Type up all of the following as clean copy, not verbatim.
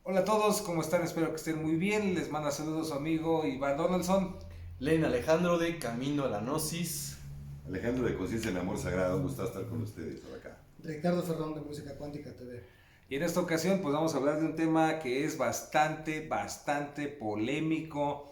Hola a todos, ¿cómo están? Espero que estén muy bien. Les manda saludos su amigo Iván Donaldson. Len Alejandro de Camino a la Gnosis. Alejandro de Conciencia en Amor Sagrado, un gusto estar con ustedes por acá. Ricardo Ferrón de Música Cuántica TV. Y en esta ocasión pues vamos a hablar de un tema que es bastante polémico,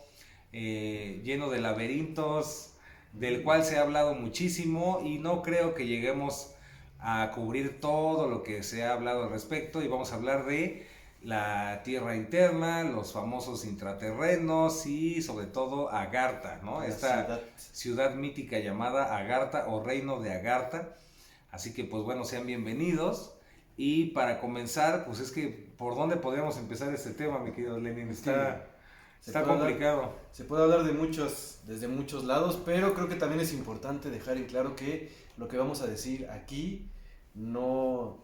lleno de laberintos, del cual se ha hablado muchísimo y no creo que lleguemos a cubrir todo lo que se ha hablado al respecto. Y vamos a hablar de la tierra interna, los famosos intraterrenos y sobre todo Agartha, ¿no? Esta ciudad mítica llamada Agartha o Reino de Agartha. Así que pues bueno, sean bienvenidos. Y para comenzar, pues es que ¿por dónde podríamos empezar este tema, mi querido Lenin? Está complicado. Se puede hablar desde muchos lados, pero creo que también es importante dejar en claro que lo que vamos a decir aquí no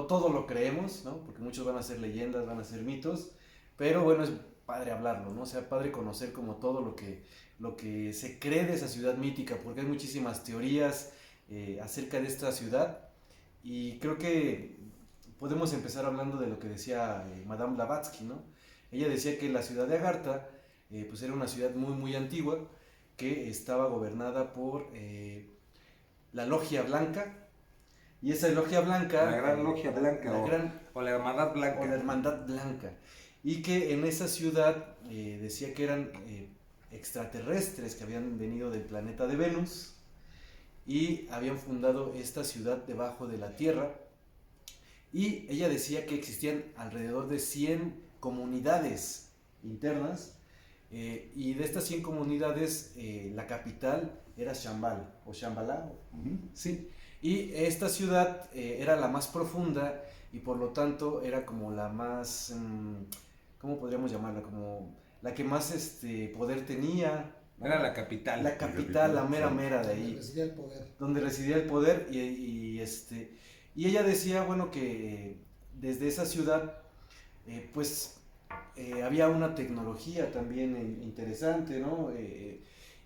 todo lo creemos, ¿no? Porque muchos van a ser leyendas, van a ser mitos, pero bueno, es padre hablarlo, ¿no? O sea, padre conocer como todo lo que se cree de esa ciudad mítica, porque hay muchísimas teorías acerca de esta ciudad, y creo que podemos empezar hablando de lo que decía Madame Blavatsky, ¿no? Ella decía que la ciudad de Agartha pues era una ciudad muy antigua que estaba gobernada por la Logia Blanca. Y esa logia blanca, la gran logia blanca o la hermandad blanca. O la hermandad blanca. Y que en esa ciudad decía que eran extraterrestres que habían venido del planeta de Venus y habían fundado esta ciudad debajo de la tierra. Y ella decía que existían alrededor de 100 comunidades internas, y de estas 100 comunidades la capital era Shambhala o Shambhala, sí. Y esta ciudad era la más profunda y por lo tanto era como la más, ¿cómo podríamos llamarla? Como la que más poder tenía. Era la capital. La capital, la mera de ahí. Donde residía el poder. Donde residía el poder y ella decía, bueno, que desde esa ciudad había una tecnología también interesante, ¿no?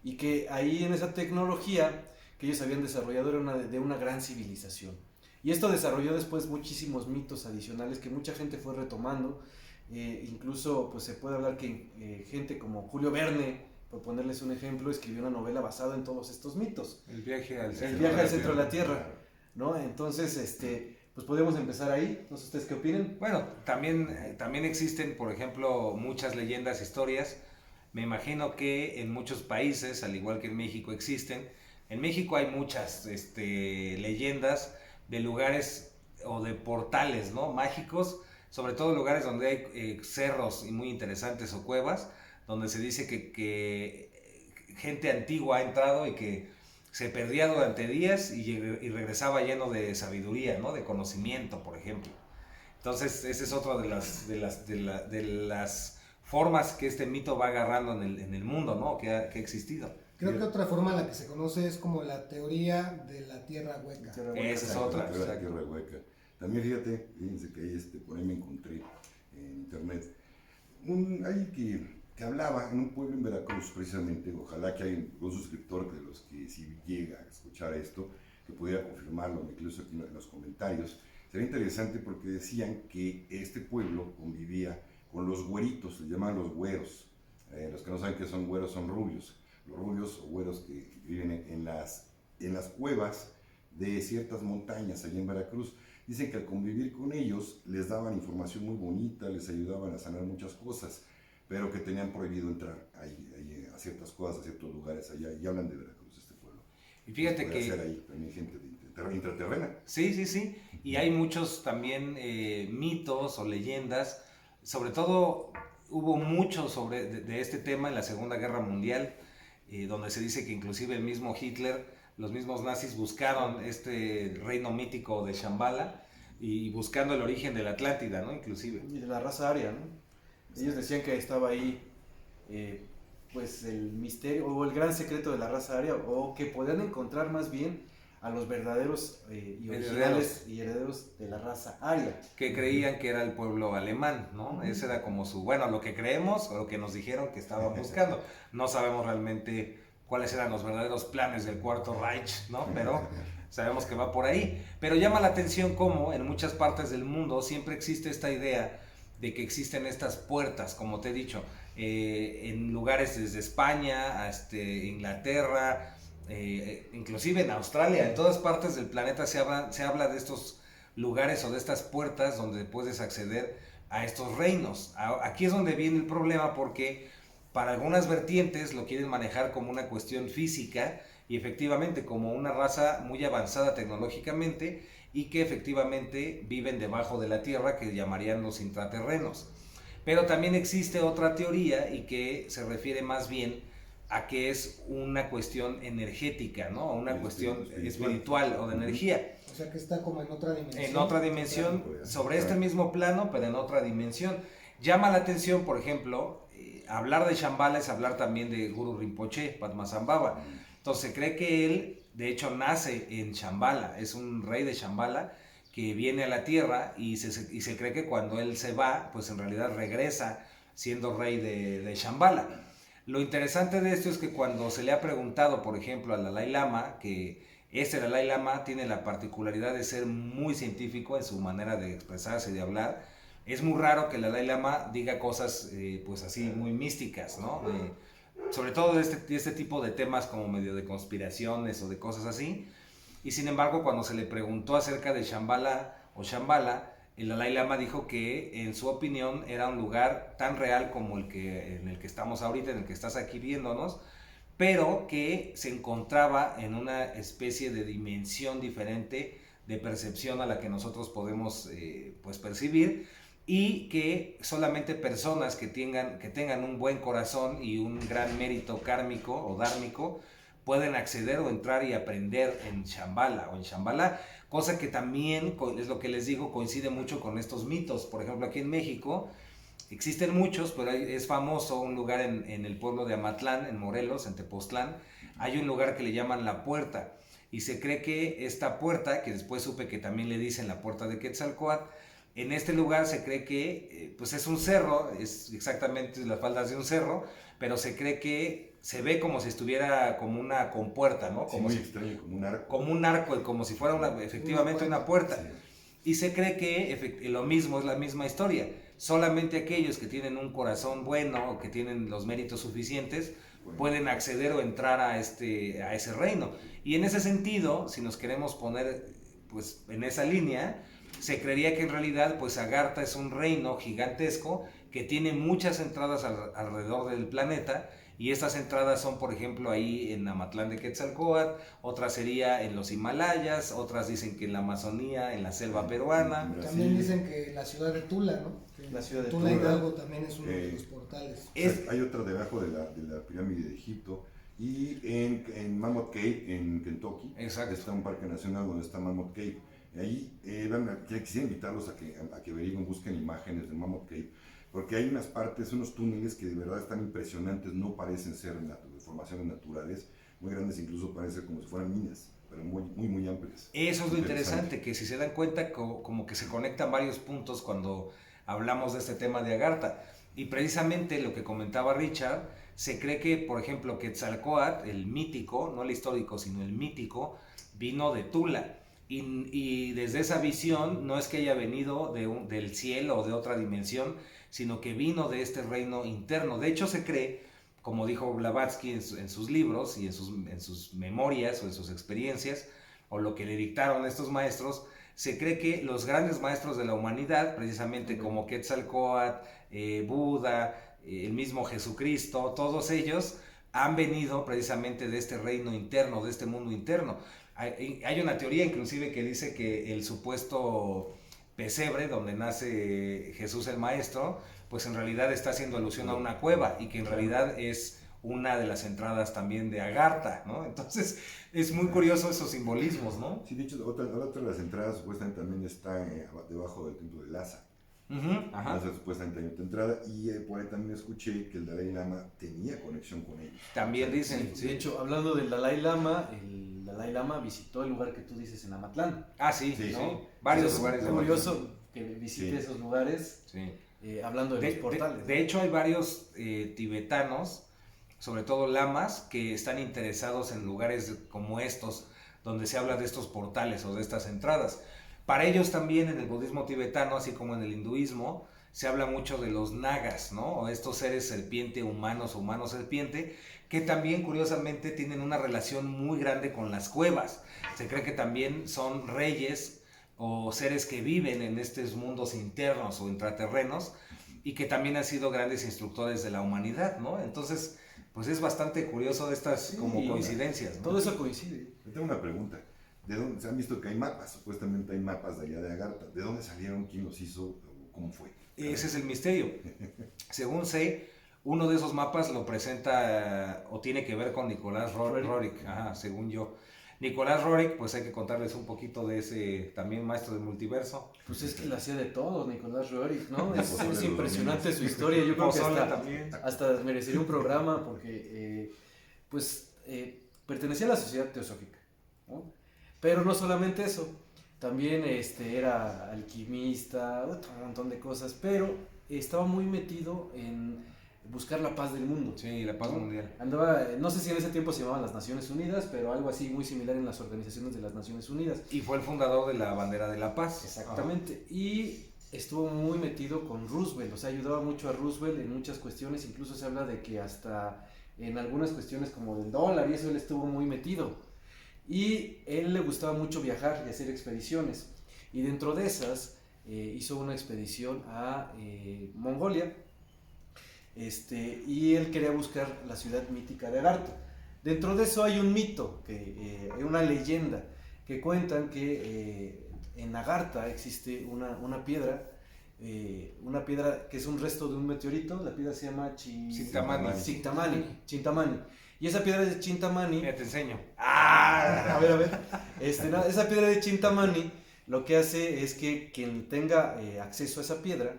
Y que ahí en esa tecnología que ellos habían desarrollado era de una gran civilización. Y esto desarrolló después muchísimos mitos adicionales que mucha gente fue retomando. Incluso pues se puede hablar que gente como Julio Verne, por ponerles un ejemplo, escribió una novela basada en todos estos mitos. El viaje al centro de la Tierra, ¿no? Entonces, pues podemos empezar ahí. No sé ustedes qué opinen. Bueno, también existen, por ejemplo, muchas leyendas, historias. Me imagino que en muchos países, al igual que en México, existen. En México hay muchas leyendas de lugares o de portales, ¿no? Mágicos, sobre todo lugares donde hay cerros y muy interesantes o cuevas, donde se dice que gente antigua ha entrado y que se perdía durante días y regresaba lleno de sabiduría, ¿no? De conocimiento, por ejemplo. Entonces, esa es otra de las formas que este mito va agarrando en el mundo, ¿no? Que ha existido. Creo que otra forma en la que se conoce es como la teoría de la tierra hueca. Esa es otra. La tierra hueca. También fíjense que ahí, por ahí me encontré en internet alguien que hablaba en un pueblo en Veracruz precisamente. Ojalá que haya un suscriptor de los que si llega a escuchar esto, que pudiera confirmarlo, incluso aquí en los comentarios. Sería interesante porque decían que este pueblo convivía con los güeritos, se llaman los güeros. Los que no saben qué son güeros son rubios. Los rubios o güeros que viven en las cuevas de ciertas montañas allá en Veracruz. Dicen que al convivir con ellos les daban información muy bonita, les ayudaban a sanar muchas cosas, pero que tenían prohibido entrar ahí a ciertas cosas, a ciertos lugares allá, y hablan de Veracruz, este pueblo. Y fíjate que ser ahí también gente intraterrena. Sí, y hay muchos también mitos o leyendas, sobre todo hubo mucho de este tema en la Segunda Guerra Mundial, donde se dice que inclusive el mismo Hitler, los mismos nazis buscaron este reino mítico de Shambhala y buscando el origen de la Atlántida, ¿no? Inclusive. Y de la raza aria, ¿no? Ellos decían que estaba ahí pues el misterio o el gran secreto de la raza aria, o que podían encontrar más bien a los verdaderos y originales y herederos de la raza aria. Que creían que era el pueblo alemán, ¿no? Ese era como lo que creemos o lo que nos dijeron que estaban buscando. No sabemos realmente cuáles eran los verdaderos planes del Cuarto Reich, ¿no? Pero sabemos que va por ahí. Pero llama la atención cómo en muchas partes del mundo siempre existe esta idea de que existen estas puertas, como te he dicho, en lugares desde España hasta Inglaterra, inclusive en Australia, en todas partes del planeta se habla de estos lugares o de estas puertas donde puedes acceder a estos reinos. Aquí es donde viene el problema, porque para algunas vertientes lo quieren manejar como una cuestión física y efectivamente como una raza muy avanzada tecnológicamente y que efectivamente viven debajo de la tierra, que llamarían los intraterrenos. Pero también existe otra teoría y que se refiere más bien a que es una cuestión energética, ¿no? Una cuestión espiritual o de energía. O sea, que está como en otra dimensión. En otra dimensión, sobre este mismo plano, pero en otra dimensión. Llama la atención, por ejemplo, hablar de Shambhala es hablar también de Guru Rinpoche, Padmasambhava. Entonces se cree que él, de hecho, nace en Shambhala, es un rey de Shambhala que viene a la tierra y se cree que cuando él se va, pues en realidad regresa siendo rey de Shambhala. Lo interesante de esto es que cuando se le ha preguntado, por ejemplo, al Dalai Lama, que Dalai Lama tiene la particularidad de ser muy científico en su manera de expresarse y de hablar, es muy raro que el Dalai Lama diga cosas pues así muy místicas, ¿no? Sobre todo de este tipo de temas como medio de conspiraciones o de cosas así. Y sin embargo, cuando se le preguntó acerca de Shambhala o Shambhala, el Dalai Lama dijo que en su opinión era un lugar tan real como en el que estamos ahorita, en el que estás aquí viéndonos, pero que se encontraba en una especie de dimensión diferente de percepción a la que nosotros podemos pues percibir, y que solamente personas que tengan un buen corazón y un gran mérito kármico o dármico pueden acceder o entrar y aprender en Shambhala o en Shambhala, cosa que también, es lo que les digo, coincide mucho con estos mitos. Por ejemplo, aquí en México existen muchos, pero es famoso un lugar en el pueblo de Amatlán, en Morelos, en Tepoztlán, hay un lugar que le llaman La Puerta, y se cree que esta puerta, que después supe que también le dicen la Puerta de Quetzalcóatl, en este lugar se cree que pues es un cerro, es exactamente las faldas de un cerro, pero se cree que se ve como si estuviera como una compuerta, ¿no? Como muy si, extraño, como un arco. Como un arco, como si fuera efectivamente una puerta. Sí. Y se cree que lo mismo, es la misma historia. Solamente aquellos que tienen un corazón bueno o que tienen los méritos suficientes pueden acceder o entrar a ese reino. Y en ese sentido, si nos queremos poner pues en esa línea, se creería que en realidad pues Agartha es un reino gigantesco que tiene muchas entradas alrededor del planeta, y estas entradas son, por ejemplo, ahí en Amatlán de Quetzalcóatl, otras sería en los Himalayas, otras dicen que en la Amazonía, en la selva peruana. También dicen que la ciudad de Tula, ¿no? Que La ciudad de Tula Tula Hidalgo también es uno de los portales. Hay otra debajo de la pirámide de Egipto, y en Mammoth Cave, en Kentucky, exacto, está un parque nacional donde está Mammoth Cave. Ahí quisiera invitarlos a que averigüen, busquen imágenes de Mammoth Cave, porque hay unas partes, unos túneles que de verdad están impresionantes, no parecen ser de formaciones naturales, muy grandes, incluso parecen como si fueran minas, pero muy amplias. Eso es lo interesante, que si se dan cuenta como que se conectan varios puntos cuando hablamos de este tema de Agartha. Y precisamente lo que comentaba Richard, se cree que, por ejemplo, Quetzalcóatl, el mítico, no el histórico, sino el mítico, vino de Tula. Y desde esa visión no es que haya venido del cielo o de otra dimensión, sino que vino de este reino interno. De hecho, se cree, como dijo Blavatsky en sus libros y en sus memorias o en sus experiencias, o lo que le dictaron estos maestros, se cree que los grandes maestros de la humanidad, precisamente como Quetzalcóatl, Buda, el mismo Jesucristo, todos ellos han venido precisamente de este reino interno, de este mundo interno. Hay una teoría inclusive que dice que el supuesto pesebre donde nace Jesús el Maestro, pues en realidad está haciendo alusión a una cueva, y que en realidad es una de las entradas también de Agartha, ¿no? Entonces es muy curioso esos simbolismos, ¿no? Sí, de hecho, otra de las entradas supuestamente también está debajo del templo de Lhasa. Ajá. Lhasa supuestamente hay otra entrada, y por ahí también escuché que el Dalai Lama tenía conexión con ellos. También dicen. Sí. De hecho, hablando del Dalai Lama, el Dalai Lama visitó el lugar que tú dices en Amatlán. Ah, sí, Sí, ¿no? sí. Varios Es lugares de curioso que visite esos lugares, Sí. hablando de los portales. De hecho, hay varios tibetanos, sobre todo lamas, que están interesados en lugares como estos, donde se habla de estos portales o de estas entradas. Para ellos también, en el budismo tibetano, así como en el hinduismo, se habla mucho de los nagas, ¿no? O estos seres serpiente humanos, humanos serpiente, que también curiosamente tienen una relación muy grande con las cuevas. Se cree que también son reyes o seres que viven en estos mundos internos o intraterrenos y que también han sido grandes instructores de la humanidad, ¿no? Entonces, pues es bastante curioso estas como coincidencias, ¿no? Todo eso coincide. Yo tengo una pregunta. ¿De dónde se han visto que hay mapas? Supuestamente hay mapas de allá de Agartha. ¿De dónde salieron? ¿Quién los hizo? ¿Cómo fue? Ese es el misterio. Según sé, uno de esos mapas lo presenta o tiene que ver con Nicolás Roerich, según yo. Nicolás Roerich, pues hay que contarles un poquito de ese también maestro del multiverso. Pues es que la hacía de todo, Nicolás Roerich, ¿no? Es Pozole impresionante los su historia. Yo creo que también. hasta merecería un programa porque, pertenecía a la sociedad teosófica, ¿no? Pero no solamente eso, también era alquimista, un montón de cosas, pero estaba muy metido en buscar la paz del mundo. Sí, la paz mundial. Andaba, no sé si en ese tiempo se llamaban las Naciones Unidas, pero algo así muy similar en las organizaciones de las Naciones Unidas. Y fue el fundador de la bandera de la paz. Exactamente. Y estuvo muy metido con Roosevelt, o sea, ayudaba mucho a Roosevelt en muchas cuestiones, incluso se habla de que hasta en algunas cuestiones como del dólar y eso él estuvo muy metido. Y él le gustaba mucho viajar y hacer expediciones. Y dentro de esas hizo una expedición a Mongolia. Y él quería buscar la ciudad mítica de Agartha. Dentro de eso hay un mito, una leyenda, que cuentan que en Agartha existe una piedra que es un resto de un meteorito. La piedra se llama Chintamani. Y esa piedra de Chintamani... Mira, te enseño. A ver. Esa piedra de Chintamani lo que hace es que quien tenga acceso a esa piedra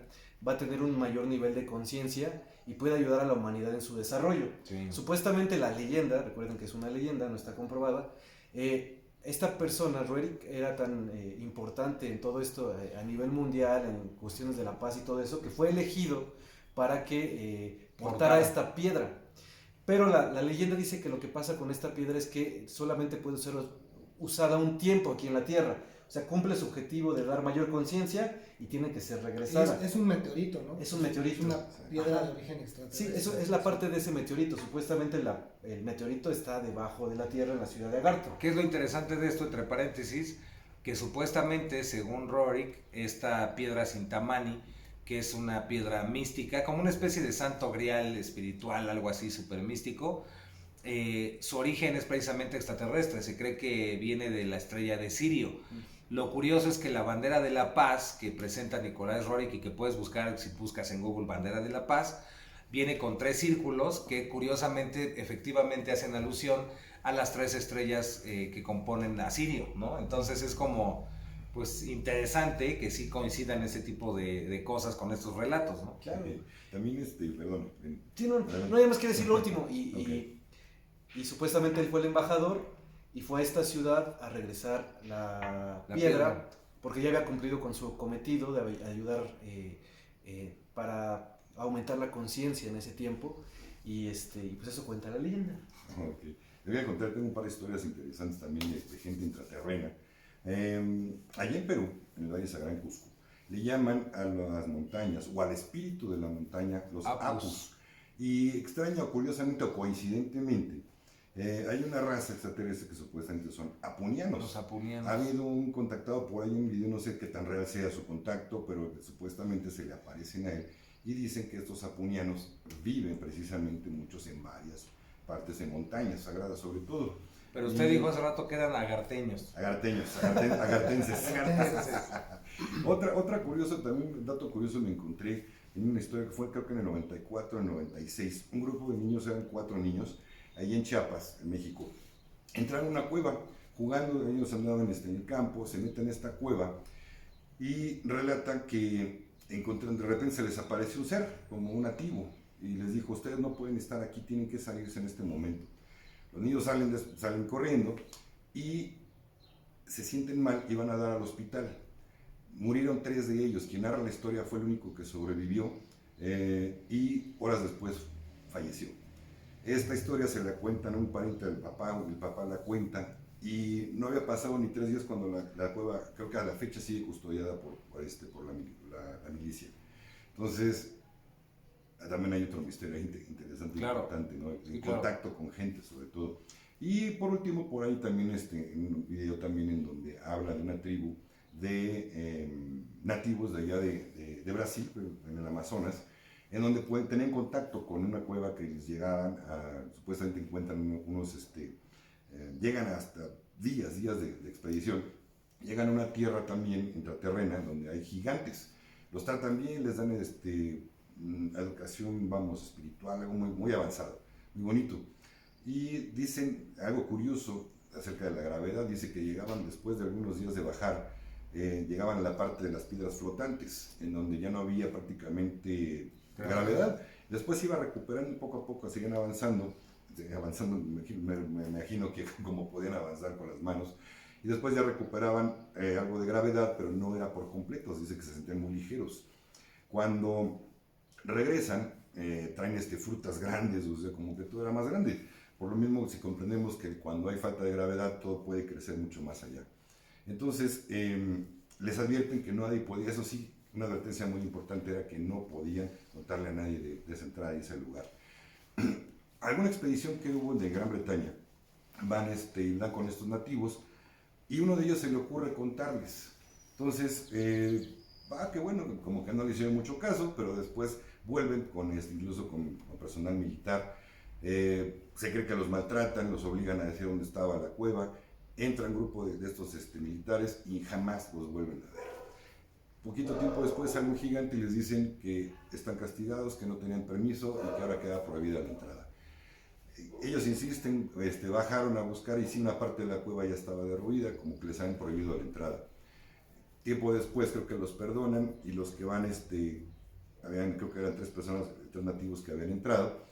va a tener un mayor nivel de conciencia y puede ayudar a la humanidad en su desarrollo. Sí. Supuestamente la leyenda, recuerden que es una leyenda, no está comprobada, esta persona, Roerich, era tan importante en todo esto a nivel mundial, en cuestiones de la paz y todo eso, que fue elegido para que portara esta piedra. Pero la leyenda dice que lo que pasa con esta piedra es que solamente puede ser usada un tiempo aquí en la Tierra. O sea, cumple su objetivo de dar mayor conciencia y tiene que ser regresada. Es un meteorito, ¿no? Es un meteorito. Es una piedra de origen extraterrestre. Sí, eso es la parte de ese meteorito. Supuestamente el meteorito está debajo de la Tierra en la ciudad de Agartha. ¿Qué es lo interesante de esto, entre paréntesis? Que supuestamente, según Roerich, esta piedra Chintamani, que es una piedra mística, como una especie de santo grial espiritual, algo así súper místico, su origen es precisamente extraterrestre. Se cree que viene de la estrella de Sirio. Lo curioso es que la bandera de la paz que presenta Nicolás Roerich y que puedes buscar si buscas en Google bandera de la paz, viene con 3 círculos que curiosamente efectivamente hacen alusión a las 3 estrellas que componen a Sirio, ¿no? Entonces es como pues interesante que sí coincidan ese tipo de cosas con estos relatos, ¿no? Claro. También perdón. Sí, no hay más que decir lo último. Y supuestamente él fue el embajador y fue a esta ciudad a regresar la piedra, porque ya había cumplido con su cometido de ayudar para aumentar la conciencia en ese tiempo. Y pues eso cuenta la leyenda. Okay. Le voy a contar, tengo un par de historias interesantes también de gente intraterrena. Allá en Perú, en el Valle Sagrado en Cusco, le llaman a las montañas o al espíritu de la montaña los apus. Y extraño, curiosamente o coincidentemente, hay una raza extraterrestre que supuestamente son apunianos. Los apunianos. Ha habido un contactado por ahí, un video, no sé qué tan real sea su contacto, pero supuestamente se le aparecen a él y dicen que estos apunianos viven precisamente muchos en varias partes de montañas sagradas sobre todo. Pero usted dijo hace rato que eran agarteños. Agartenses. Otra curiosa, también un dato curioso me encontré en una historia que fue creo que en el 94, en el 96. Un grupo de niños, eran 4 niños, ahí en Chiapas, en México. Entraron a una cueva, jugando, ellos andaban en el campo, se meten en esta cueva y relatan que de repente se les apareció un ser, como un nativo, y les dijo, ustedes no pueden estar aquí, tienen que salirse en este momento. Los niños salen corriendo y se sienten mal y van a dar al hospital. Murieron 3 de ellos. Quien narra la historia fue el único que sobrevivió y horas después falleció. Esta historia se la cuentan a un pariente del papá, el papá la cuenta, y no había pasado ni 3 días cuando la cueva, creo que a la fecha sigue custodiada por la milicia. Entonces, también hay otro misterio interesante y Claro. importante, ¿no? El Sí, claro. contacto con gente, sobre todo. Y por último, por ahí también, en un video también en donde habla de una tribu de nativos de allá de Brasil, pero en el Amazonas, en donde pueden tener contacto con una cueva que les llegaban supuestamente encuentran llegan hasta días de expedición, llegan a una tierra también intraterrena donde hay gigantes, los tratan bien, les dan educación, vamos, espiritual, algo muy, muy avanzado, muy bonito. Y dicen algo curioso acerca de la gravedad, dice que llegaban después de algunos días de bajar, llegaban a la parte de las piedras flotantes, en donde ya no había prácticamente gravedad. Después iba recuperando poco a poco, seguían avanzando, me imagino que como podían avanzar con las manos, y después ya recuperaban algo de gravedad, pero no era por completo, dice que se sentían muy ligeros. Cuando regresan, traen frutas grandes, o sea, como que todo era más grande. Por lo mismo, si comprendemos que cuando hay falta de gravedad, todo puede crecer mucho más allá. Entonces, les advierten que nadie podía, eso sí, una advertencia muy importante era que no podían contarle a nadie de esa entrada y ese lugar. Alguna expedición que hubo de Gran Bretaña, van con estos nativos, y uno de ellos se le ocurre contarles. Entonces, qué bueno, como que no le hicieron mucho caso, pero después vuelven incluso con personal militar. Se cree que los maltratan, los obligan a decir dónde estaba la cueva, entra un grupo de estos militares y jamás los vuelven a ver. Poquito tiempo después sale un gigante y les dicen que están castigados, que no tenían permiso y que ahora queda prohibida la entrada. Ellos insisten, bajaron a buscar y sí, una parte de la cueva ya estaba derruida, como que les han prohibido la entrada. Tiempo después creo que los perdonan y los que van, creo que eran 3 personas, 3 nativos que habían entrado,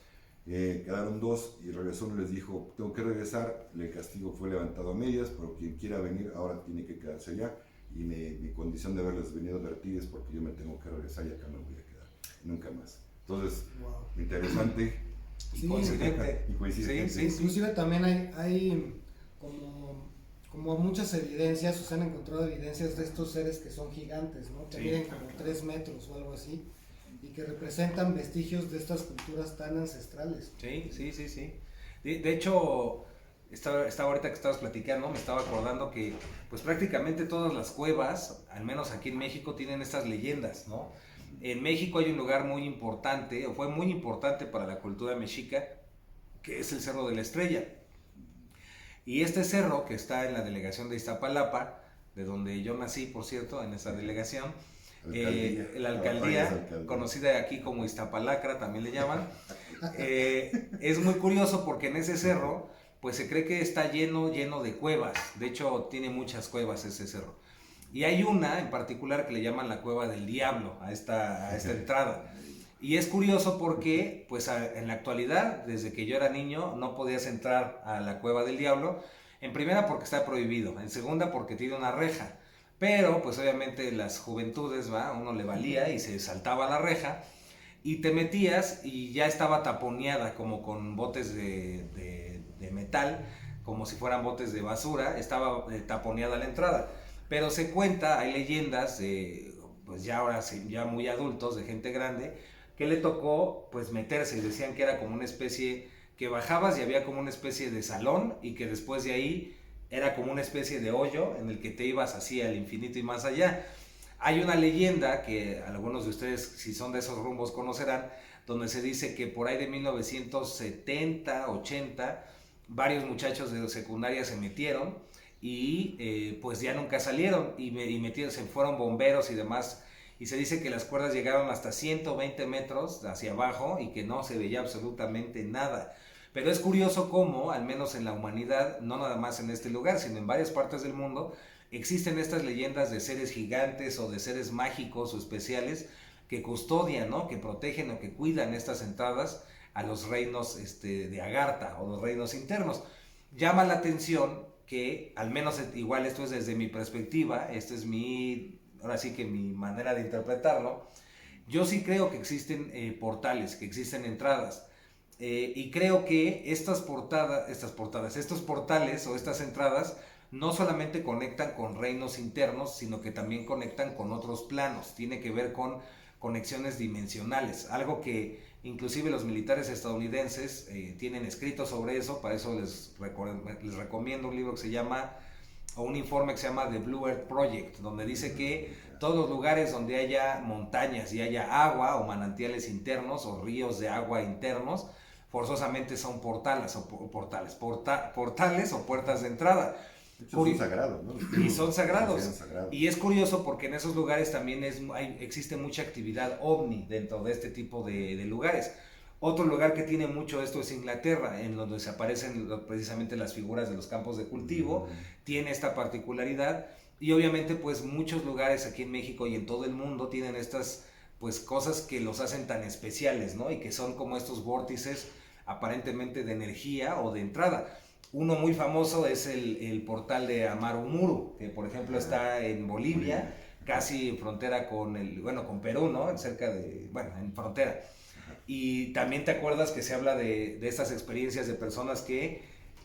quedaron 2 y regresó uno y les dijo, tengo que regresar, el castigo fue levantado a medias, pero quien quiera venir ahora tiene que quedarse allá y mi condición de haberles venido a advertir es porque yo me tengo que regresar y acá me voy a quedar, nunca más. Entonces, wow. Interesante. Sí, coincidente. Y coincidente. Sí. Inclusive también hay como muchas evidencias, o se han encontrado evidencias de estos seres que son gigantes, ¿no? Que miden como 3 metros o algo así, y que representan vestigios de estas culturas tan ancestrales. Sí. De hecho, estaba ahorita que estabas platicando, me estaba acordando que pues prácticamente todas las cuevas, al menos aquí en México, tienen estas leyendas, ¿no? En México hay un lugar muy importante, o fue muy importante para la cultura mexica, que es el Cerro de la Estrella. Y este cerro, que está en la delegación de Iztapalapa, de donde yo nací, por cierto, en esa delegación, la alcaldía, conocida aquí como Iztapalacra, también le llaman, es muy curioso porque en ese cerro, pues se cree que está lleno de cuevas. De hecho, tiene muchas cuevas ese cerro. Y hay una en particular que le llaman la Cueva del Diablo a esta entrada. Y es curioso porque, pues en la actualidad, desde que yo era niño, no podías entrar a la Cueva del Diablo. En primera porque está prohibido, en segunda porque tiene una reja. Pero, pues obviamente las juventudes, uno le valía y se saltaba la reja. Y te metías y ya estaba taponeada como con botes de metal, como si fueran botes de basura, estaba taponeada la entrada. Pero se cuenta, hay leyendas pues ya ahora ya muy adultos, de gente grande, que le tocó pues meterse y decían que era como una especie, que bajabas y había como una especie de salón y que después de ahí era como una especie de hoyo en el que te ibas así al infinito y más allá. Hay una leyenda que algunos de ustedes, si son de esos rumbos, conocerán, donde se dice que por ahí de 1970, 80, varios muchachos de secundaria se metieron y pues ya nunca salieron y se fueron bomberos y demás, y se dice que las cuerdas llegaron hasta 120 metros hacia abajo y que no se veía absolutamente nada. Pero es curioso cómo, al menos en la humanidad, no nada más en este lugar, sino en varias partes del mundo, existen estas leyendas de seres gigantes o de seres mágicos o especiales que custodian, ¿no? Que protegen o que cuidan estas entradas a los reinos de Agartha o los reinos internos. Llama la atención que, al menos igual esto es desde mi perspectiva, ahora sí que mi manera de interpretarlo, yo sí creo que existen portales, que existen entradas, y creo que estos portales o estas entradas no solamente conectan con reinos internos, sino que también conectan con otros planos. Tiene que ver con conexiones dimensionales, algo que inclusive los militares estadounidenses tienen escrito sobre eso. Para eso les recomiendo un libro que se llama, o un informe que se llama The Blue Earth Project, donde dice que todos los lugares donde haya montañas y haya agua o manantiales internos o ríos de agua internos, forzosamente son portales o puertas de entrada. Son sagrados, ¿no? Y son sagrados. Sagrados. Y es curioso porque en esos lugares también existe mucha actividad ovni dentro de este tipo de lugares. Otro lugar que tiene mucho esto es Inglaterra, en donde se aparecen precisamente las figuras de los campos de cultivo. Tiene esta particularidad, y obviamente pues muchos lugares aquí en México y en todo el mundo tienen estas pues cosas que los hacen tan especiales, ¿no? Y que son como estos vórtices aparentemente de energía o de entrada. Uno muy famoso es el portal de Amaru Muru, que por ejemplo está en Bolivia, casi en frontera con con Perú, ¿no? En frontera. Y también te acuerdas que se habla de estas experiencias de personas que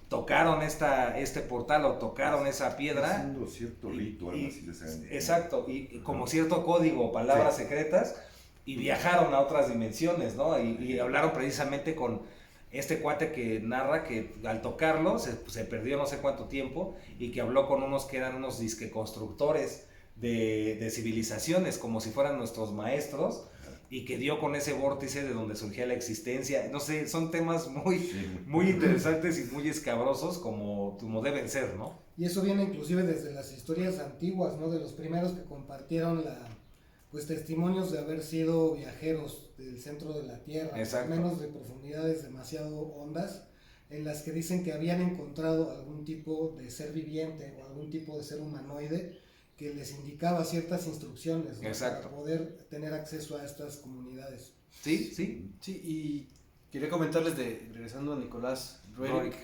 tocaron este portal o tocaron esa piedra. Haciendo cierto rito, algo así de ese. Exacto, y como cierto código o palabras secretas, y viajaron a otras dimensiones, ¿no? Y hablaron precisamente con este cuate que narra que al tocarlo se perdió no sé cuánto tiempo, y que habló con unos que eran unos disque constructores de civilizaciones, como si fueran nuestros maestros, y que dio con ese vórtice de donde surgía la existencia. No sé, son temas muy interesantes y muy escabrosos como deben ser, ¿no? Y eso viene inclusive desde las historias antiguas, ¿no? De los primeros que compartieron pues testimonios de haber sido viajeros del centro de la Tierra, Exacto. menos de profundidades demasiado hondas, en las que dicen que habían encontrado algún tipo de ser viviente o algún tipo de ser humanoide que les indicaba ciertas instrucciones, ¿no? Para poder tener acceso a estas comunidades. Sí. Sí, y quería comentarles, regresando a Nicolás Roerich,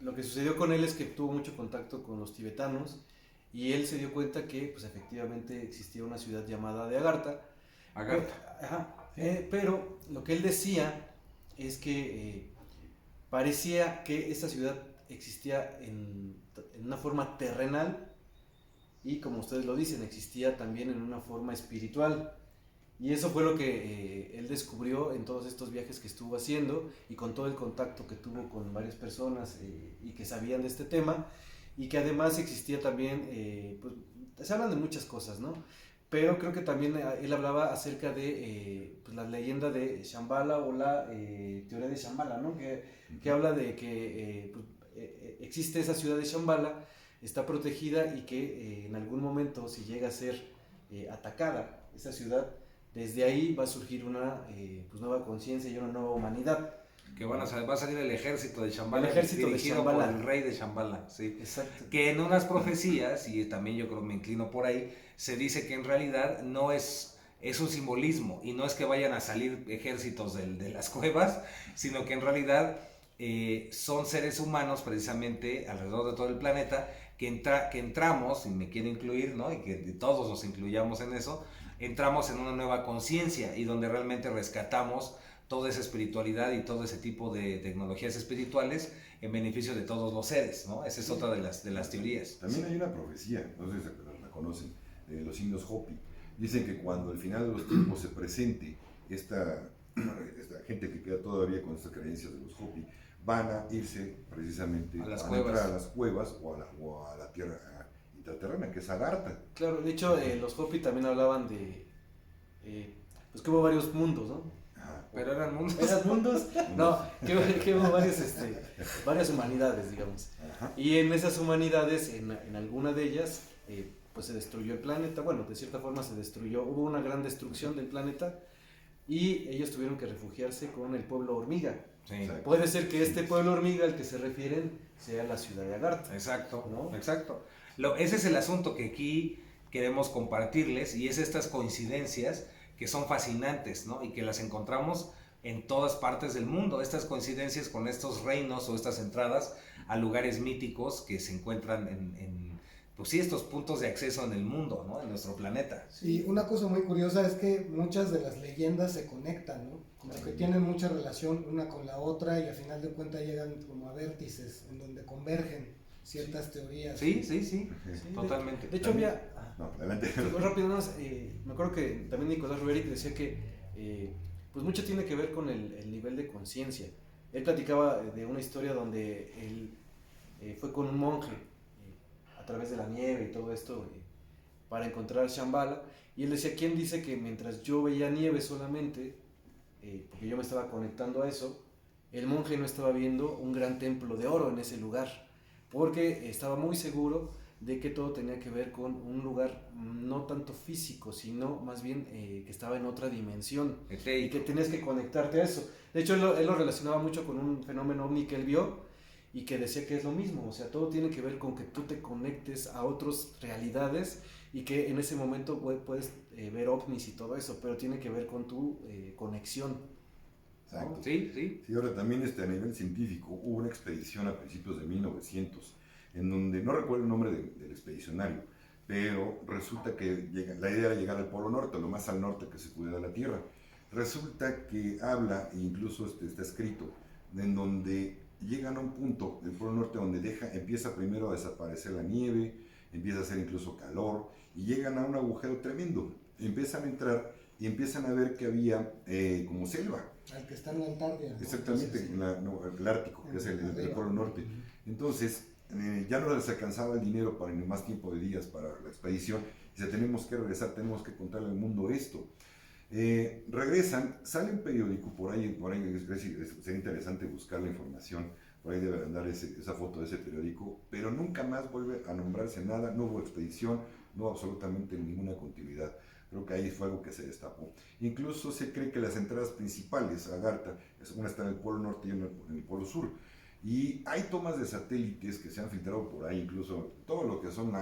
lo que sucedió con él es que tuvo mucho contacto con los tibetanos, y él se dio cuenta que pues efectivamente existía una ciudad llamada de Agartha. Pero lo que él decía es que parecía que esta ciudad existía en una forma terrenal, y como ustedes lo dicen, existía también en una forma espiritual. Y eso fue lo que él descubrió en todos estos viajes que estuvo haciendo, y con todo el contacto que tuvo con varias personas y que sabían de este tema, y que además existía también, pues se hablan de muchas cosas, ¿no? Pero creo que también él hablaba acerca de pues, la leyenda de Shambhala, o la teoría de Shambhala, ¿no? Que habla de que existe esa ciudad de Shambhala, está protegida, y que en algún momento, si llega a ser atacada esa ciudad, desde ahí va a surgir una pues nueva conciencia y una nueva humanidad. Que va a salir el ejército de Shambhala, dirigido por el rey de Shambhala, sí. Exacto. Que en unas profecías, y también yo creo me inclino por ahí, se dice que en realidad no es un simbolismo, y no es que vayan a salir ejércitos de las cuevas, sino que en realidad son seres humanos precisamente alrededor de todo el planeta que entramos, y me quiero incluir, ¿no? Y que todos nos incluyamos en eso, entramos en una nueva conciencia, y donde realmente rescatamos toda esa espiritualidad y todo ese tipo de tecnologías espirituales en beneficio de todos los seres, ¿no? Esa es otra de las teorías. También hay una profecía, no sé si la conocen, de los indios Hopi. Dicen que cuando al final de los tiempos se presente esta gente que queda todavía con estas creencias de los Hopi, van a irse precisamente a las cuevas o a la tierra interterrena, que es Agartha. Claro, de hecho los Hopi también hablaban de pues que hubo varios mundos, ¿no? Pero eran mundos. ¿Eran mundos? No, que hubo varias humanidades, digamos. Ajá. Y en esas humanidades, en alguna de ellas, pues se destruyó el planeta. Bueno, de cierta forma se destruyó, hubo una gran destrucción del planeta, y ellos tuvieron que refugiarse con el pueblo hormiga. Sí. Puede ser que este pueblo hormiga al que se refieren sea la ciudad de Agartha. Exacto, ¿no? Exacto. Ese es el asunto que aquí queremos compartirles, y es estas coincidencias que son fascinantes, ¿no? Y que las encontramos en todas partes del mundo, estas coincidencias con estos reinos o estas entradas a lugares míticos que se encuentran pues sí, estos puntos de acceso en el mundo, ¿no? En nuestro planeta. Sí, una cosa muy curiosa es que muchas de las leyendas se conectan, ¿no? Como que tienen mucha relación una con la otra, y al final de cuentas llegan como a vértices en donde convergen. ciertas teorías. Sí, Sí, totalmente. De hecho, También- había... No, adelante. Sí, muy rápido, nada más, me acuerdo que también Nicolás Riveri decía que pues mucho tiene que ver con el nivel de conciencia. Él platicaba de una historia donde él fue con un monje a través de la nieve y todo esto para encontrar Shambhala, y él decía, ¿quién dice que mientras yo veía nieve solamente, porque yo me estaba conectando a eso, el monje no estaba viendo un gran templo de oro en ese lugar? Porque estaba muy seguro de que todo tenía que ver con un lugar no tanto físico, sino más bien que estaba en otra dimensión y que tenías que conectarte a eso. De hecho, él lo relacionaba mucho con un fenómeno ovni que él vio y que decía que es lo mismo, o sea, todo tiene que ver con que tú te conectes a otras realidades y que en ese momento puedes ver ovnis y todo eso, pero tiene que ver con tu conexión. Exacto. Sí, sí. Sí, ahora también a nivel científico hubo una expedición a principios de 1900 en donde, no recuerdo el nombre del expedicionario, pero resulta que la idea era llegar al Polo Norte, lo más al norte que se pudiera de la Tierra. Resulta que habla, e incluso está escrito, en donde llegan a un punto del Polo Norte donde empieza primero a desaparecer la nieve, empieza a hacer incluso calor, y llegan a un agujero tremendo. Empiezan a entrar y empiezan a ver que había como selva. Al que está en la Antártida, ¿no? Exactamente, Sí. el Ártico, que es el Polo Norte. Entonces, ya no les alcanzaba el dinero para ni más tiempo de días para la expedición. Dice, tenemos que regresar, tenemos que contarle al mundo esto. Regresan, sale un periódico por ahí sería interesante buscar la información, por ahí debe andar esa foto de ese periódico, pero nunca más vuelve a nombrarse nada, no hubo expedición, no hubo absolutamente ninguna continuidad. Creo que ahí fue algo que se destapó. Incluso se cree que las entradas principales a Agartha, una está en el Polo Norte y una en el Polo Sur. Y hay tomas de satélites que se han filtrado por ahí, incluso todo lo que son la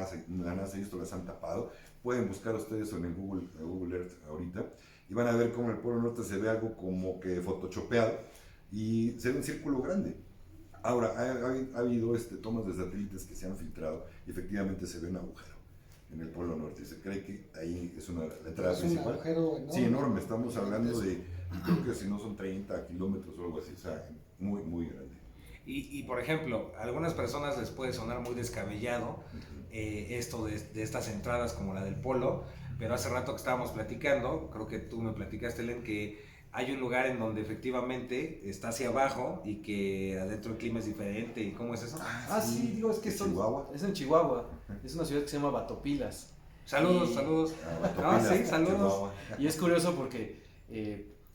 NASA y esto las han tapado. Pueden buscar ustedes en el Google Earth ahorita y van a ver cómo el Polo Norte se ve algo como que photoshopeado y se ve un círculo grande. Ahora, ha habido tomas de satélites que se han filtrado y efectivamente se ve un agujero en el Polo Norte. Se cree que ahí es la entrada principal. Un agujero enorme. Sí, enorme. Estamos hablando de, creo que si no son 30 kilómetros o algo así, o sea, muy, muy grande. Y por ejemplo, a algunas personas les puede sonar muy descabellado esto de estas entradas como la del Polo, pero hace rato que estábamos platicando, creo que tú me platicaste, Len, que hay un lugar en donde efectivamente está hacia abajo y que adentro el clima es diferente. ¿Y cómo es eso? Sí, digo, es que Chihuahua. es en Chihuahua, es una ciudad que se llama Batopilas. Saludos, Y- saludos. Batopilas, Sí, saludos. Chihuahua. Y es curioso porque,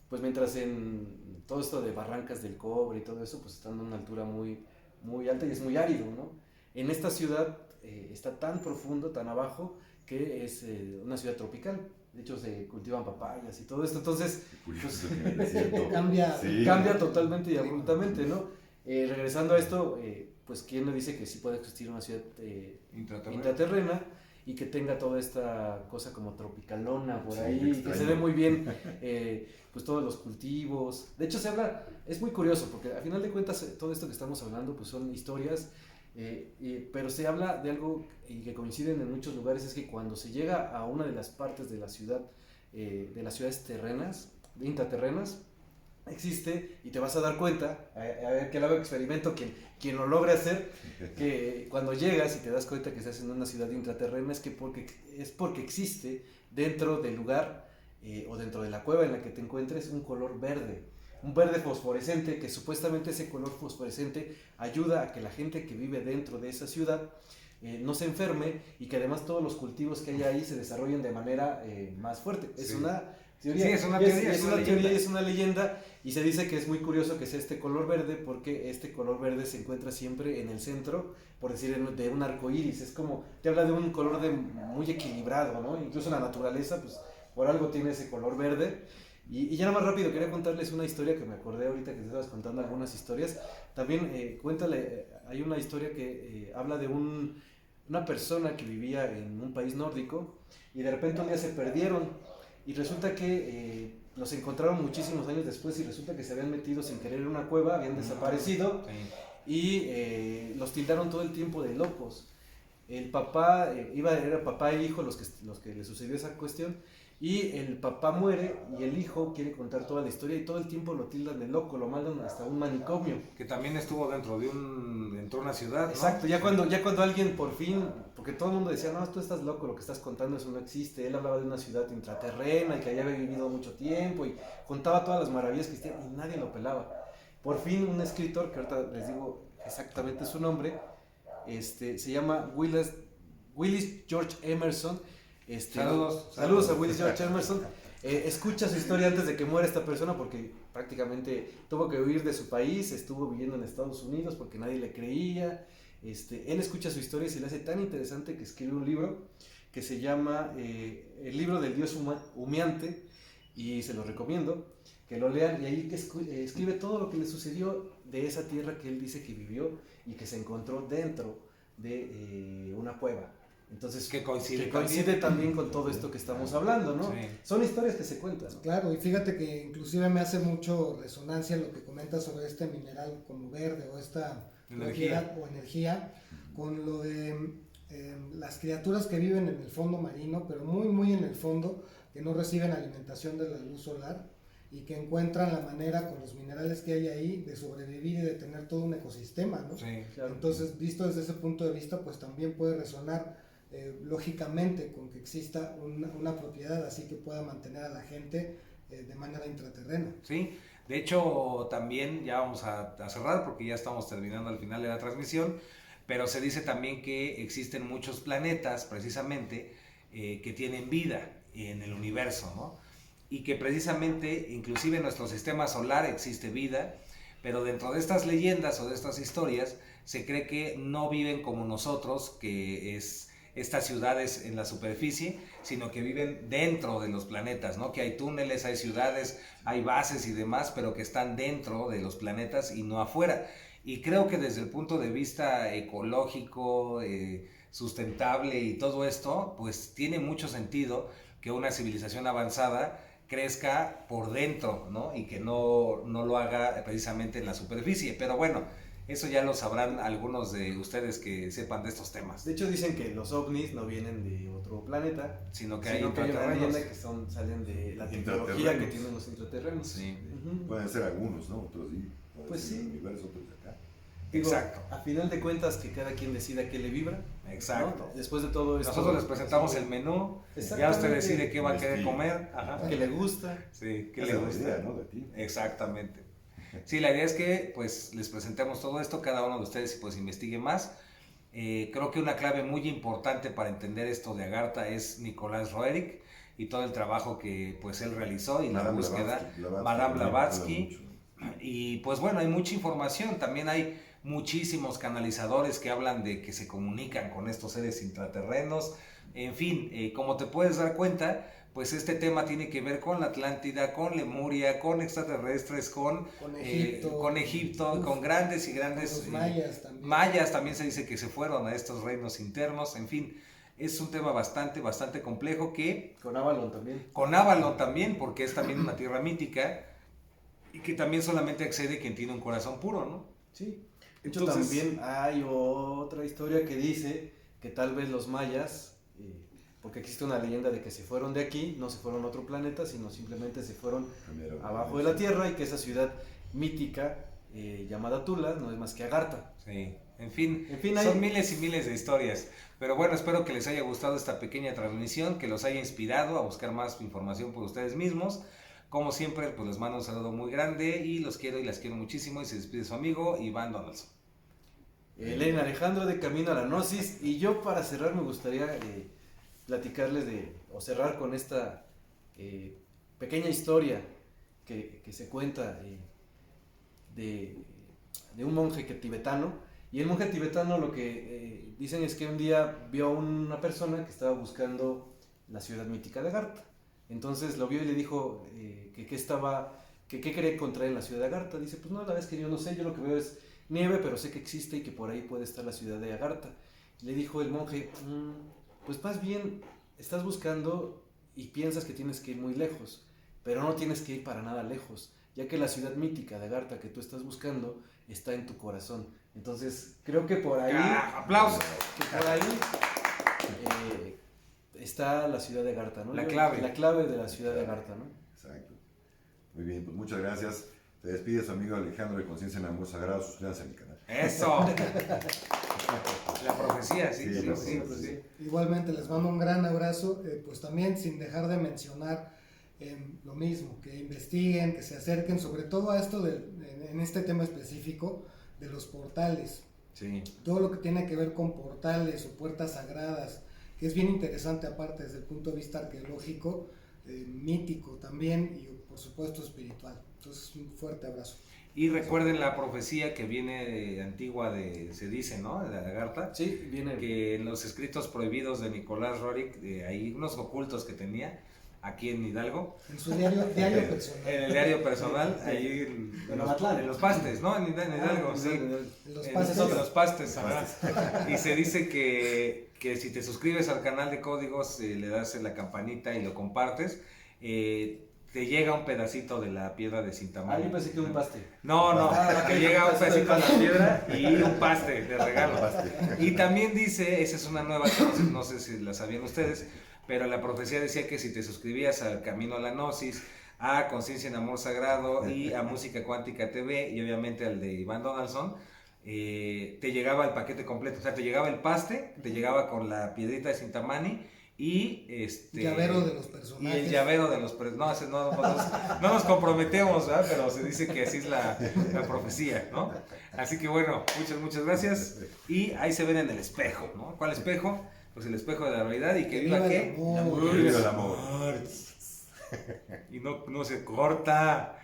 pues mientras en todo esto de barrancas del cobre y todo eso, pues están a una altura muy, muy alta y es muy árido, ¿no? En esta ciudad está tan profundo, tan abajo, que es una ciudad tropical. De hecho, se cultivan papayas y todo esto. Entonces, Qué curioso que me siento. Cambia. Sí. cambia totalmente y abruptamente, ¿no? Regresando a esto, pues, ¿quién me dice que sí puede existir una ciudad intraterrena y que tenga toda esta cosa como tropicalona por Sí, ahí, extraño. que se ve muy bien, pues todos los cultivos. De hecho, se habla, es muy curioso, porque al final de cuentas todo esto que estamos hablando pues son historias, pero se habla de algo y que coinciden en muchos lugares, es que cuando se llega a una de las partes de la ciudad, de las ciudades intraterrenas, existe, y te vas a dar cuenta, a ver que lo haga experimento, quien lo logre hacer, que cuando llegas y te das cuenta que estás en una ciudad intraterrena es porque existe dentro del lugar o dentro de la cueva en la que te encuentres un color verde, un verde fosforescente, que supuestamente ese color fosforescente ayuda a que la gente que vive dentro de esa ciudad no se enferme y que además todos los cultivos que hay ahí se desarrollen de manera más fuerte. Es Sí. una teoría, Sí, es una teoría, es es una una teoría leyenda. y es una leyenda, y se dice que es muy curioso que sea este color verde porque este color verde se encuentra siempre en el centro, por decir, de un arco iris. Es como, te habla de un color muy equilibrado, ¿no? Incluso la naturaleza, pues por algo tiene ese color verde. Y ya nada más rápido, quería contarles una historia que me acordé ahorita que te estabas contando algunas historias. También hay una historia que habla de una persona que vivía en un país nórdico y de repente un día se perdieron y resulta que los encontraron muchísimos años después y resulta que se habían metido sin querer en una cueva, habían desaparecido y los tildaron todo el tiempo de locos. El papá, era papá e hijo los que le sucedió esa cuestión, Y el papá muere y el hijo quiere contar toda la historia y todo el tiempo lo tildan de loco, lo mandan hasta un manicomio. Que también estuvo dentro de una ciudad, ¿no? Exacto, ya cuando alguien por fin, porque todo el mundo decía, no, tú estás loco, lo que estás contando eso no existe. Él hablaba de una ciudad intraterrena y que allá había vivido mucho tiempo y contaba todas las maravillas que existían y nadie lo pelaba. Por fin un escritor, que ahorita les digo exactamente su nombre, se llama Willis George Emerson. Saludos a Willis George Emerson. Escucha su historia antes de que muera esta persona porque prácticamente tuvo que huir de su país, estuvo viviendo en Estados Unidos porque nadie le creía. Él escucha su historia y se le hace tan interesante que escribe un libro que se llama El libro del Dios humeante, y se lo recomiendo que lo lean, y ahí escribe todo lo que le sucedió de esa tierra que él dice que vivió y que se encontró dentro de una cueva. Entonces, que coincide también con todo esto que estamos hablando, ¿no? Sí. Son historias que se cuentan, ¿no? Claro, y fíjate que inclusive me hace mucho resonancia lo que comentas sobre este mineral como verde o esta energía o energía con lo de las criaturas que viven en el fondo marino, pero muy muy en el fondo, que no reciben alimentación de la luz solar y que encuentran la manera con los minerales que hay ahí de sobrevivir y de tener todo un ecosistema, ¿no? Sí, claro. Entonces, visto desde ese punto de vista, pues también puede resonar lógicamente con que exista una propiedad así que pueda mantener a la gente de manera intraterrena. Sí, de hecho también ya vamos a cerrar porque ya estamos terminando al final de la transmisión, pero se dice también que existen muchos planetas precisamente que tienen vida en el universo, ¿no? Y que precisamente inclusive en nuestro sistema solar existe vida, pero dentro de estas leyendas o de estas historias se cree que no viven como nosotros, que es estas ciudades en la superficie, sino que viven dentro de los planetas, ¿no? Que hay túneles, hay ciudades, hay bases y demás, pero que están dentro de los planetas y no afuera. Y creo que desde el punto de vista ecológico, sustentable y todo esto, pues tiene mucho sentido que una civilización avanzada crezca por dentro, ¿no? Y que no lo haga precisamente en la superficie. Pero bueno, eso ya lo sabrán algunos de ustedes que sepan de estos temas. De hecho dicen que los ovnis no vienen de otro planeta, Sino que hay una intraterrenos. leyenda que salen de la tecnología que tienen los intraterrenos. Sí. Uh-huh. Pueden ser algunos, ¿no? Otros sí. Pues sí. El universo, otros de acá. Digo, Exacto. A final de cuentas que cada quien decida qué le vibra. Exacto. ¿No? Después de todo esto. Nosotros les presentamos el menú, ya usted decide qué va a querer comer. Ajá. ¿Qué le gusta? Sí, qué Esa le es la gusta. idea, ¿no? De ti. Exactamente. Sí, la idea es que pues les presentemos todo esto, cada uno de ustedes pues investigue más. Creo que una clave muy importante para entender esto de Agartha es Nicolás Roerich y todo el trabajo que pues él realizó y la búsqueda, Madame Blavatsky. Y pues bueno, hay mucha información, también hay muchísimos canalizadores que hablan de que se comunican con estos seres intraterrenos. En fin, como te puedes dar cuenta, pues este tema tiene que ver con la Atlántida, con Lemuria, con extraterrestres, con Egipto, con grandes y grandes... Los mayas también. Mayas también se dice que se fueron a estos reinos internos, en fin, es un tema bastante complejo que... Con Avalon también. Con Avalon también, porque es también una tierra mítica y que también solamente accede quien tiene un corazón puro, ¿no? Sí. De hecho, Entonces, también hay otra historia que dice que tal vez los mayas, porque existe una leyenda de que se fueron de aquí, no se fueron a otro planeta, sino simplemente se fueron abajo de la Tierra, y que esa ciudad mítica llamada Tula no es más que Agartha. Sí, en fin hay... son miles y miles de historias. Pero bueno, espero que les haya gustado esta pequeña transmisión, que los haya inspirado a buscar más información por ustedes mismos. Como siempre, pues les mando un saludo muy grande y los quiero y las quiero muchísimo. Y se despide su amigo Iván Donaldson. Elena Alejandro de Camino a la Gnosis. Y yo, para cerrar, me gustaría platicarles o cerrar con esta pequeña historia que se cuenta de un monje tibetano. Y el monje tibetano lo que dicen es que un día vio a una persona que estaba buscando la ciudad mítica de Agartha. Entonces lo vio y le dijo que qué quería encontrar en la ciudad de Agartha. Dice, pues no, la verdad es que yo no sé, yo lo que veo es nieve, pero sé que existe y que por ahí puede estar la ciudad de Agartha. Le dijo el monje, pues más bien estás buscando y piensas que tienes que ir muy lejos, pero no tienes que ir para nada lejos, ya que la ciudad mítica de Agartha que tú estás buscando está en tu corazón. Entonces creo que por ahí... ¡Aplausos! Que por ahí está la ciudad de Agartha, ¿no? La clave. La clave de la ciudad de Agartha, ¿no? Exacto. Muy bien, pues muchas gracias. Se despide su amigo Alejandro de Conciencia en Amor Sagrado. Suscríbanse a mi canal. ¡Eso! La profecía, sí, Sí, sí, la sí, profecía. sí. Igualmente les mando un gran abrazo, pues también sin dejar de mencionar lo mismo, que investiguen, que se acerquen, sobre todo a esto en este tema específico de los portales. Sí. Todo lo que tiene que ver con portales o puertas sagradas, que es bien interesante aparte desde el punto de vista arqueológico, mítico también y por supuesto espiritual. Entonces un fuerte abrazo. Y recuerden la profecía que viene antigua se dice, ¿no? De Agartha. Sí, viene. Que en los escritos prohibidos de Nicolás Roerich, hay unos ocultos que tenía aquí en Hidalgo. En su diario personal. En el diario personal, ahí en los pastes, ¿no? En Hidalgo, sí. Los En pastes. esos de los pastes, ajá. Y se dice que si te suscribes al canal de códigos, le das en la campanita y lo compartes, te llega un pedacito de la piedra de Sintamani. Yo pensé que un paste. No, te llega un pedacito de la piedra y un paste de regalo. Paste. Y también dice, esa es una nueva, no sé si la sabían ustedes, pero la profecía decía que si te suscribías al Camino a la Gnosis, a Conciencia en Amor Sagrado y a Música Cuántica TV y obviamente al de Iván Donaldson, te llegaba el paquete completo, o sea, te llegaba el paste, te llegaba con la piedrita de Sintamani y Llavero de los personajes. y el llavero de los personajes. No nos comprometemos, ¿verdad? Pero se dice que así es la profecía, ¿no? Así que bueno, muchas gracias. Y ahí se ven en el espejo, ¿no? ¿Cuál espejo? Pues el espejo de la realidad. ¿Y que viva qué? el amor. Que viva el amor. Y no se corta.